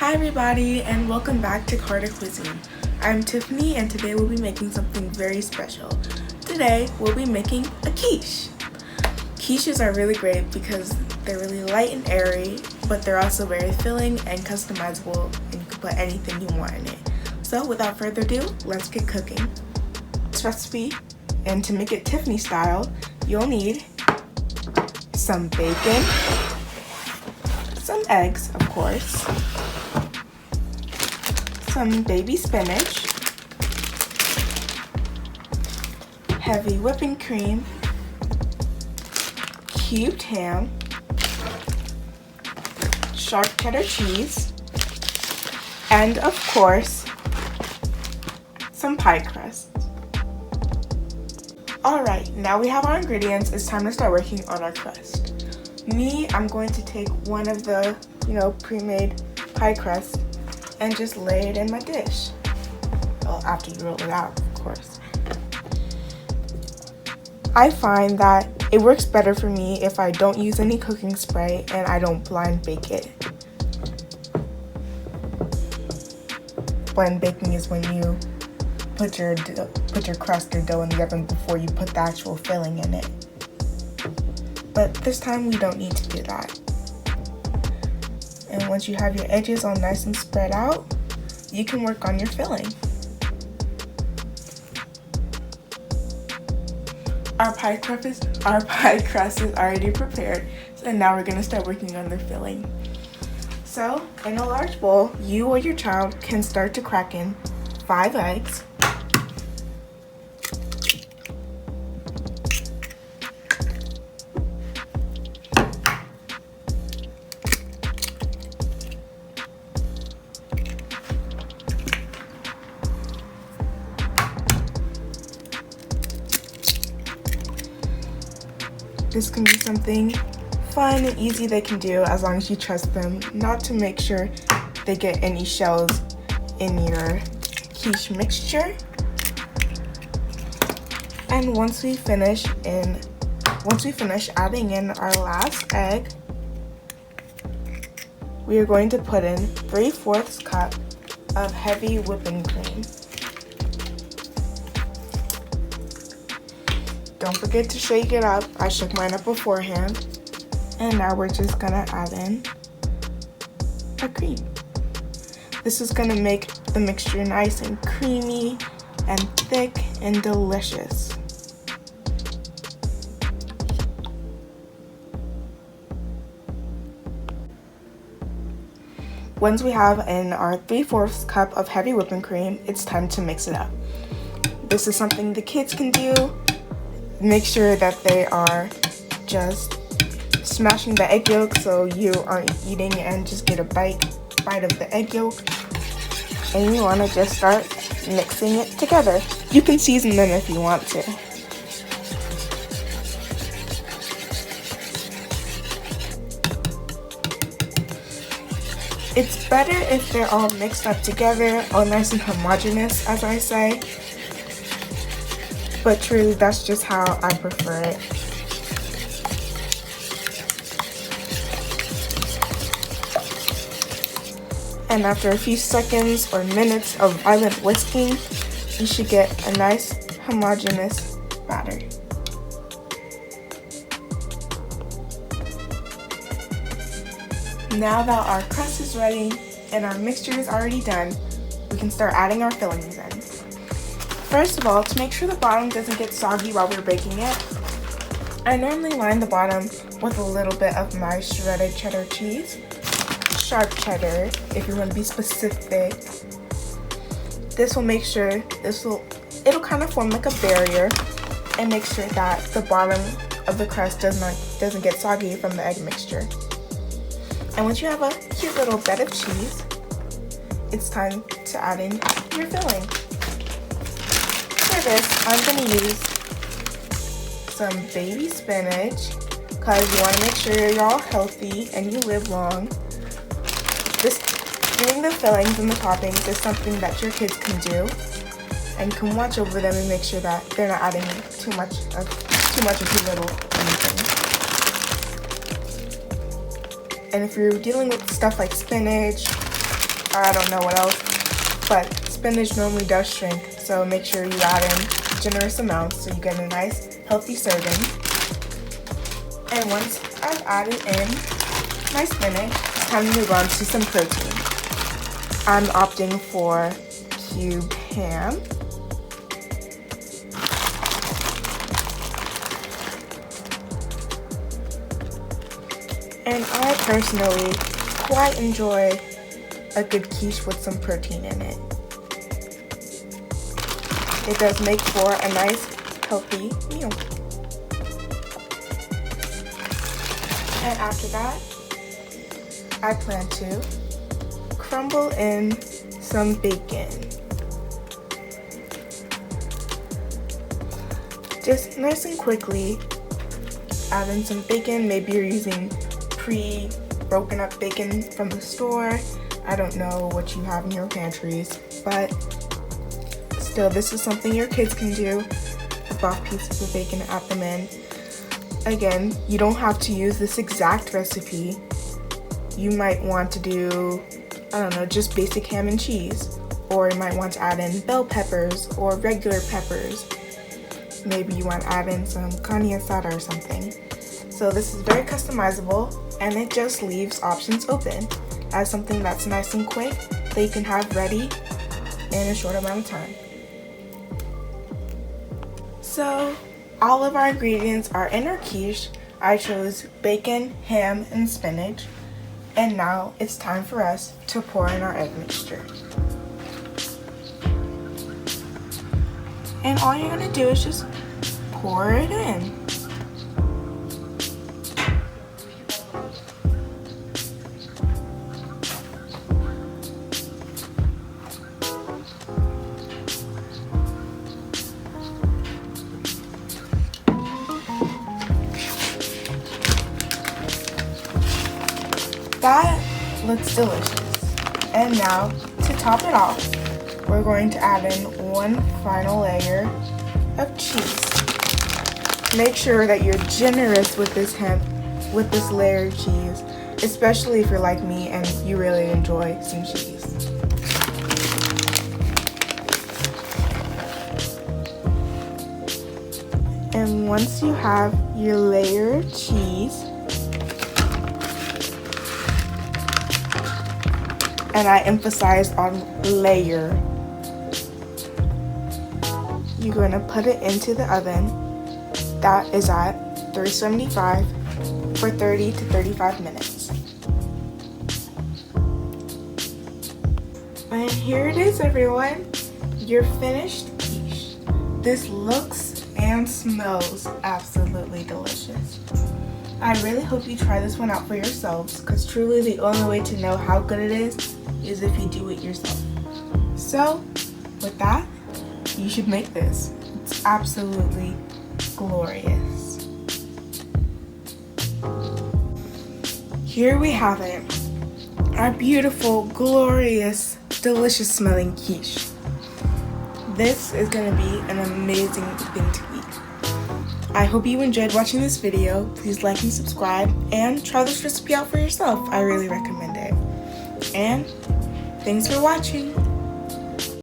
Hi everybody and welcome back to Carter Cuisine. I'm Tiffany and today we'll be making something very special. Today we'll be making a quiche. Quiches are really great because they're really light and airy, but they're also very filling and customizable and you can put anything you want in it. So without further ado, let's get cooking. This recipe, and to make it Tiffany style, you'll need some bacon, some eggs of course, some baby spinach, heavy whipping cream, cubed ham, sharp cheddar cheese, and of course, some pie crust. Alright, now we have our ingredients, it's time to start working on our crust. I'm going to take one of the, pre-made pie crust and just lay it in my dish. Well, after you roll it out, of course. I find that it works better for me if I don't use any cooking spray and I don't blind bake it. Blind baking is when you put your crust or dough in the oven before you put the actual filling in it. But this time we don't need to do that. And once you have your edges all nice and spread out, you can work on your filling. Our pie crust is already prepared, so now we're going to start working on the filling. So, in a large bowl, you or your child can start to crack in 5 eggs, This can be something fun and easy they can do as long as you trust them not to make sure they get any shells in your quiche mixture. And once we finish adding in our last egg, we are going to put in 3/4 cup of heavy whipping cream. Don't forget to shake it up. I shook mine up beforehand. And now we're just gonna add in our cream. This is gonna make the mixture nice and creamy and thick and delicious. Once we have in our 3/4 cup of heavy whipping cream, it's time to mix it up. This is something the kids can do. Make sure that they are just smashing the egg yolk so you aren't eating and just get a bite of the egg yolk. And you want to just start mixing it together. You can season them if you want to. It's better if they're all mixed up together, all nice and homogeneous, as I say. But truly, that's just how I prefer it. And after a few seconds or minutes of violent whisking, you should get a nice homogeneous batter. Now that our crust is ready and our mixture is already done, we can start adding our fillings in. First of all, to make sure the bottom doesn't get soggy while we're baking it, I normally line the bottom with a little bit of my shredded cheddar cheese, sharp cheddar if you want to be specific. This will make sure, it'll kind of form like a barrier and make sure that the bottom of the crust doesn't get soggy from the egg mixture. And once you have a cute little bed of cheese, it's time to add in your filling. For this, I'm going to use some baby spinach because you want to make sure you're all healthy and you live long. Doing the fillings and the toppings is something that your kids can do, and you can watch over them and make sure that they're not adding too much or too little anything. And if you're dealing with stuff like spinach I don't know what else, but spinach normally does shrink, so make sure you add in generous amounts so you get a nice healthy serving. And once I've added in my spinach, it's time to move on to some protein. I'm opting for cube ham. And I personally quite enjoy a good quiche with some protein in it. It does make for a nice, healthy meal. And after that, I plan to crumble in some bacon. Just nice and quickly, add in some bacon. Maybe you're using pre-broken up bacon from the store. I don't know what you have in your pantries, but still, this is something your kids can do. Chop off pieces of bacon and add them in. Again, you don't have to use this exact recipe. You might want to do, I don't know, just basic ham and cheese. Or you might want to add in bell peppers or regular peppers. Maybe you want to add in some carne asada or something. So this is very customizable, and it just leaves options open as something that's nice and quick that you can have ready in a short amount of time. So all of our ingredients are in our quiche. I chose bacon, ham, and spinach. And now it's time for us to pour in our egg mixture. And all you're gonna do is just pour it in. That looks delicious. And now, to top it off, we're going to add in one final layer of cheese. Make sure that you're generous with this layer of cheese, especially if you're like me and you really enjoy some cheese. And once you have your layer of cheese, and I emphasize on layer, you're going to put it into the oven that is at 375 for 30 to 35 minutes. And here it is, everyone, your finished quiche. This looks and smells absolutely delicious. I really hope you try this one out for yourselves, because truly the only way to know how good it is if you do it yourself. So, with that, you should make this. It's absolutely glorious. Here we have it. Our beautiful, glorious, delicious smelling quiche. This is going to be an amazing thing to eat. I hope you enjoyed watching this video. Please like and subscribe and try this recipe out for yourself. I really recommend it. And thanks for watching.